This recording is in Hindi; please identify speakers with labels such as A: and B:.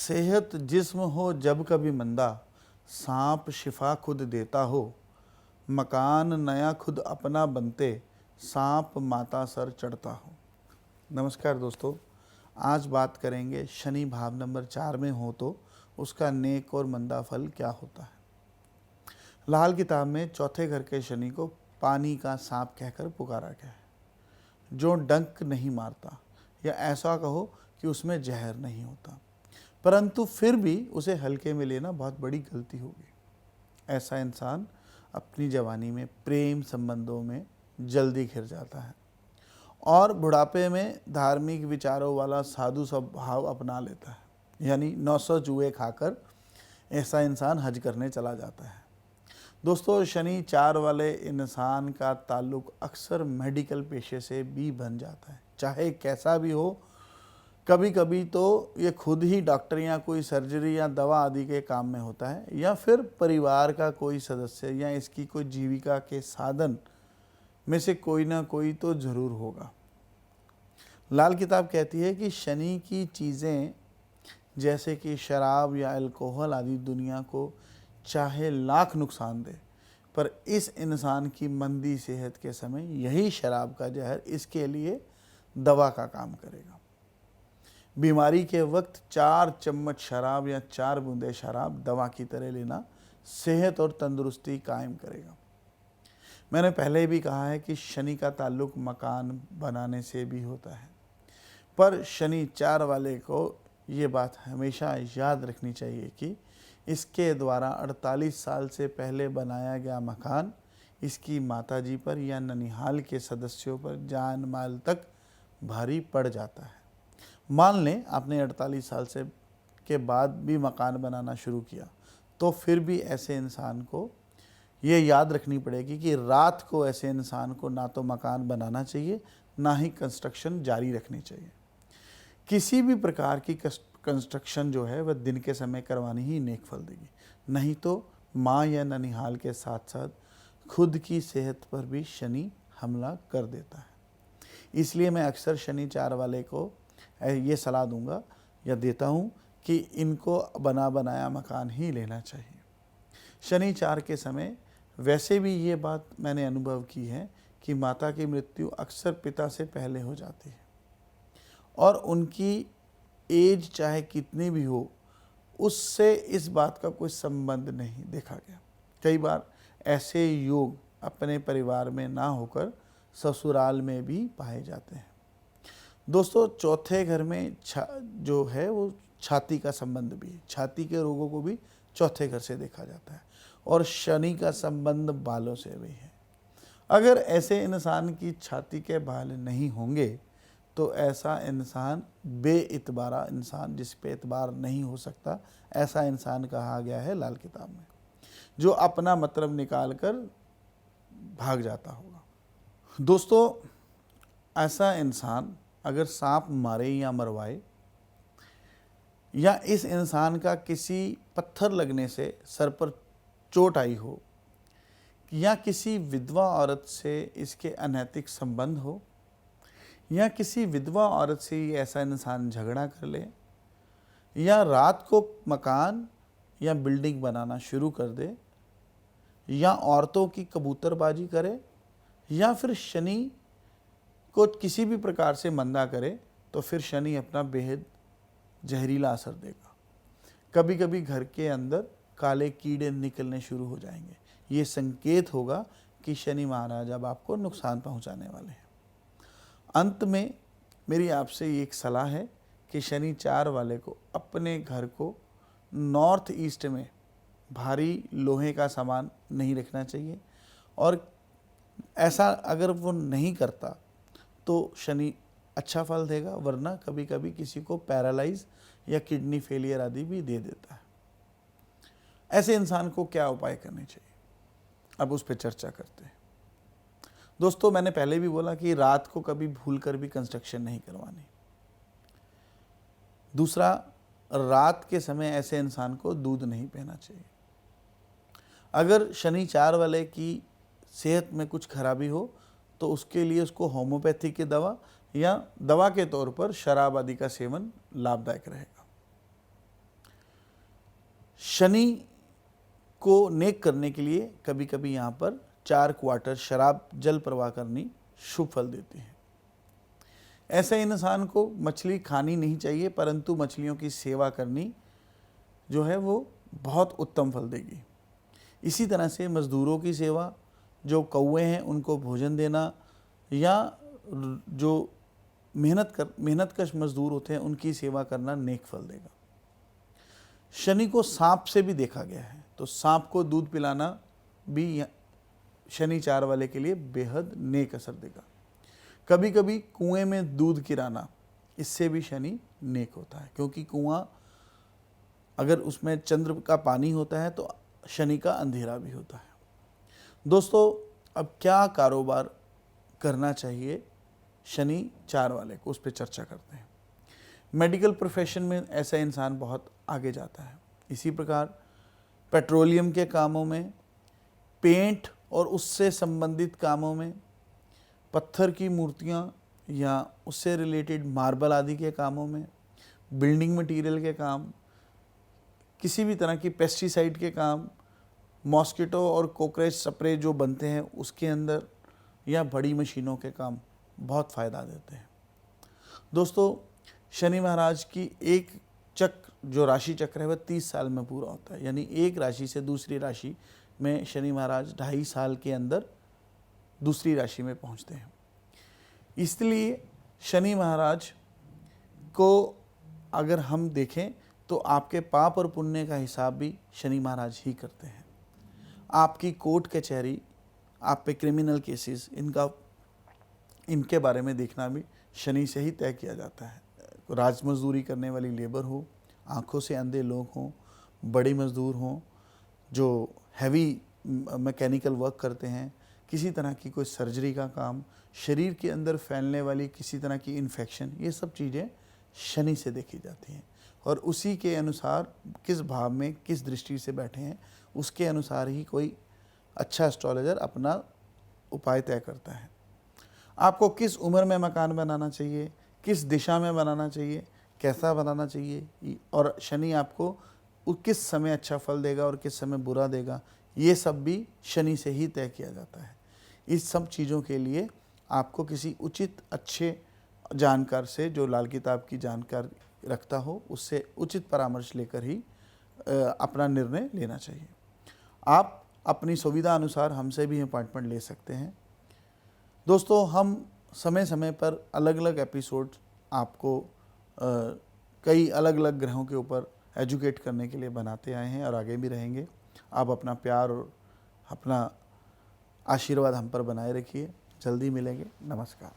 A: सेहत जिस्म हो जब कभी मंदा, सांप शिफा खुद देता हो। मकान नया खुद अपना बनते, सांप माता सर चढ़ता हो। नमस्कार दोस्तों, आज बात करेंगे शनि भाव नंबर 4 में हो तो उसका नेक और मंदा फल क्या होता है। लाल किताब में चौथे घर के शनि को पानी का सांप कहकर पुकारा गया है, जो डंक नहीं मारता, या ऐसा कहो कि उसमें जहर नहीं होता, परंतु फिर भी उसे हल्के में लेना बहुत बड़ी गलती होगी। ऐसा इंसान अपनी जवानी में प्रेम संबंधों में जल्दी घिर जाता है और बुढ़ापे में धार्मिक विचारों वाला साधु स्वभाव अपना लेता है। यानी 900 चूहे खाकर ऐसा इंसान हज करने चला जाता है। दोस्तों, शनि 4 वाले इंसान का ताल्लुक अक्सर मेडिकल पेशे से भी बन जाता है, चाहे कैसा भी हो। कभी कभी तो ये खुद ही डॉक्टर या कोई सर्जरी या दवा आदि के काम में होता है, या फिर परिवार का कोई सदस्य या इसकी कोई जीविका के साधन में से कोई ना कोई तो ज़रूर होगा। लाल किताब कहती है कि शनि की चीज़ें जैसे कि शराब या अल्कोहल आदि दुनिया को चाहे लाख नुकसान दे, पर इस इंसान की मंदी सेहत के समय यही शराब का जहर इसके लिए दवा का काम करेगा। बीमारी के वक्त 4 चम्मच शराब या 4 बूंदे शराब दवा की तरह लेना सेहत और तंदुरुस्ती कायम करेगा। मैंने पहले भी कहा है कि शनि का ताल्लुक मकान बनाने से भी होता है, पर शनि 4 वाले को ये बात हमेशा याद रखनी चाहिए कि इसके द्वारा 48 साल से पहले बनाया गया मकान इसकी माताजी पर या ननिहाल के सदस्यों पर जान माल तक भारी पड़ जाता है। मान लें आपने 48 साल से के बाद भी मकान बनाना शुरू किया, तो फिर भी ऐसे इंसान को ये याद रखनी पड़ेगी कि रात को ऐसे इंसान को ना तो मकान बनाना चाहिए, ना ही कंस्ट्रक्शन जारी रखनी चाहिए। किसी भी प्रकार की कंस्ट्रक्शन जो है वह दिन के समय करवानी ही नेक फल देगी, नहीं तो माँ या ननिहाल के साथ साथ खुद की सेहत पर भी शनि हमला कर देता है। इसलिए मैं अक्सर शनि 4 वाले को ये सलाह दूंगा या देता हूँ कि इनको बना बनाया मकान ही लेना चाहिए। शनि 4 के समय वैसे भी ये बात मैंने अनुभव की है कि माता की मृत्यु अक्सर पिता से पहले हो जाती है, और उनकी एज चाहे कितनी भी हो उससे इस बात का कोई संबंध नहीं देखा गया। कई बार ऐसे योग अपने परिवार में ना होकर ससुराल में भी पाए जाते हैं। दोस्तों, चौथे घर में जो है वो छाती का संबंध भी है। छाती के रोगों को भी चौथे घर से देखा जाता है, और शनि का संबंध बालों से भी है। अगर ऐसे इंसान की छाती के बाल नहीं होंगे तो ऐसा इंसान बेइतबारा इंसान, जिस पे इतबार नहीं हो सकता, ऐसा इंसान कहा गया है लाल किताब में, जो अपना मतलब निकाल कर भाग जाता होगा। दोस्तों, ऐसा इंसान अगर सांप मारे या मरवाए, या इस इंसान का किसी पत्थर लगने से सर पर चोट आई हो, या किसी विधवा औरत से इसके अनैतिक संबंध हो, या किसी विधवा औरत से ही ऐसा इंसान झगड़ा कर ले, या रात को मकान या बिल्डिंग बनाना शुरू कर दे, या औरतों की कबूतरबाजी करे, या फिर शनि को किसी भी प्रकार से मंदा करे, तो फिर शनि अपना बेहद जहरीला असर देगा। कभी कभी घर के अंदर काले कीड़े निकलने शुरू हो जाएंगे। ये संकेत होगा कि शनि महाराज अब आपको नुकसान पहुंचाने वाले हैं। अंत में मेरी आपसे ये एक सलाह है कि शनि 4 वाले को अपने घर को नॉर्थ ईस्ट में भारी लोहे का सामान नहीं रखना चाहिए, और ऐसा अगर वो नहीं करता तो शनि अच्छा फल देगा, वरना कभी कभी किसी को पैरालाइज या किडनी फेलियर आदि भी दे देता है। ऐसे इंसान को क्या उपाय करने चाहिए, अब उस पर चर्चा करते हैं। दोस्तों, मैंने पहले भी बोला कि रात को कभी भूलकर भी कंस्ट्रक्शन नहीं करवानी। दूसरा, रात के समय ऐसे इंसान को दूध नहीं पीना चाहिए। अगर शनि 4 वाले की सेहत में कुछ खराबी हो तो उसके लिए उसको होम्योपैथी की दवा या दवा के तौर पर शराब आदि का सेवन लाभदायक रहेगा। शनि को नेक करने के लिए कभी कभी यहाँ पर 4 क्वार्टर शराब जल प्रवाह करनी शुभ फल देती है। ऐसे इंसान को मछली खानी नहीं चाहिए, परंतु मछलियों की सेवा करनी जो है वो बहुत उत्तम फल देगी। इसी तरह से मज़दूरों की सेवा, जो कौए हैं उनको भोजन देना, या जो मेहनतकश मजदूर होते हैं उनकी सेवा करना नेक फल देगा। शनि को सांप से भी देखा गया है, तो सांप को दूध पिलाना भी शनि 4 वाले के लिए बेहद नेक असर देगा। कभी कभी कुएं में दूध गिराना, इससे भी शनि नेक होता है, क्योंकि कुआं अगर उसमें चंद्र का पानी होता है तो शनि का अंधेरा भी होता है। दोस्तों, अब क्या कारोबार करना चाहिए शनि 4 वाले को, उस पर चर्चा करते हैं। मेडिकल प्रोफेशन में ऐसा इंसान बहुत आगे जाता है। इसी प्रकार पेट्रोलियम के कामों में, पेंट और उससे संबंधित कामों में, पत्थर की मूर्तियाँ या उससे रिलेटेड मार्बल आदि के कामों में, बिल्डिंग मटेरियल के काम, किसी भी तरह की पेस्टिसाइड के काम, मॉस्किटो और कॉकरोच स्प्रे जो बनते हैं उसके अंदर, या बड़ी मशीनों के काम बहुत फ़ायदा देते हैं। दोस्तों, शनि महाराज की एक चक्र, जो राशि चक्र है, वह 30 साल में पूरा होता है। यानी एक राशि से दूसरी राशि में शनि महाराज 2.5 साल के अंदर दूसरी राशि में पहुंचते हैं। इसलिए शनि महाराज को अगर हम देखें तो आपके पाप और पुण्य का हिसाब भी शनि महाराज ही करते हैं। आपकी कोर्ट कचहरी, आप पे क्रिमिनल केसेस, इनके बारे में देखना भी शनि से ही तय किया जाता है। राज मजदूरी करने वाली लेबर हो, आंखों से अंधे लोग हों, बड़ी मजदूर हों, जो हैवी मैकेनिकल वर्क करते हैं, किसी तरह की कोई सर्जरी का काम, शरीर के अंदर फैलने वाली किसी तरह की इन्फेक्शन, ये सब चीज़ें शनि से देखी जाती हैं। और उसी के अनुसार किस भाव में किस दृष्टि से बैठे हैं, उसके अनुसार ही कोई अच्छा एस्ट्रोलॉजर अपना उपाय तय करता है। आपको किस उम्र में मकान बनाना चाहिए, किस दिशा में बनाना चाहिए, कैसा बनाना चाहिए, और शनि आपको किस समय अच्छा फल देगा और किस समय बुरा देगा, ये सब भी शनि से ही तय किया जाता है। इस सब चीज़ों के लिए आपको किसी उचित अच्छे जानकार से, जो लाल किताब की जानकारी रखता हो, उससे उचित परामर्श लेकर ही अपना निर्णय लेना चाहिए। आप अपनी सुविधा अनुसार हमसे भी अपॉइंटमेंट ले सकते हैं। दोस्तों, हम समय समय पर अलग अलग एपिसोड आपको कई अलग अलग ग्रहों के ऊपर एजुकेट करने के लिए बनाते आए हैं और आगे भी रहेंगे। आप अपना प्यार और अपना आशीर्वाद हम पर बनाए रखिए। जल्दी मिलेंगे। नमस्कार।